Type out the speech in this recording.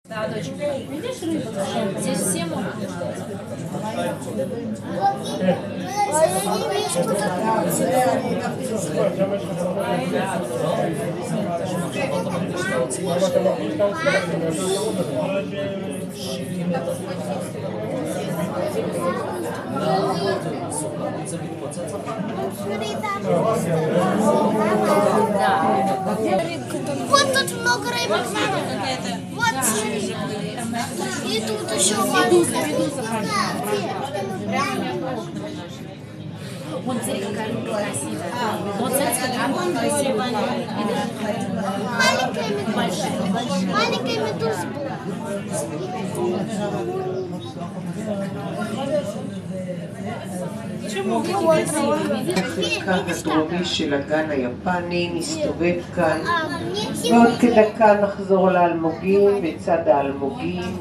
Да, дочь. Здесь все могут. А я не вижу, что вот тут много рыбок. Вот. И тут еще маленькая. Вон, смотри, какая рыба красивая. Вот, смотри, какая красивая. Маленькая медуза. חלקה הדרומי של הגן היפני מסתובב כאן, ועוד כדקה נחזור לאלמוגים, בצד האלמוגים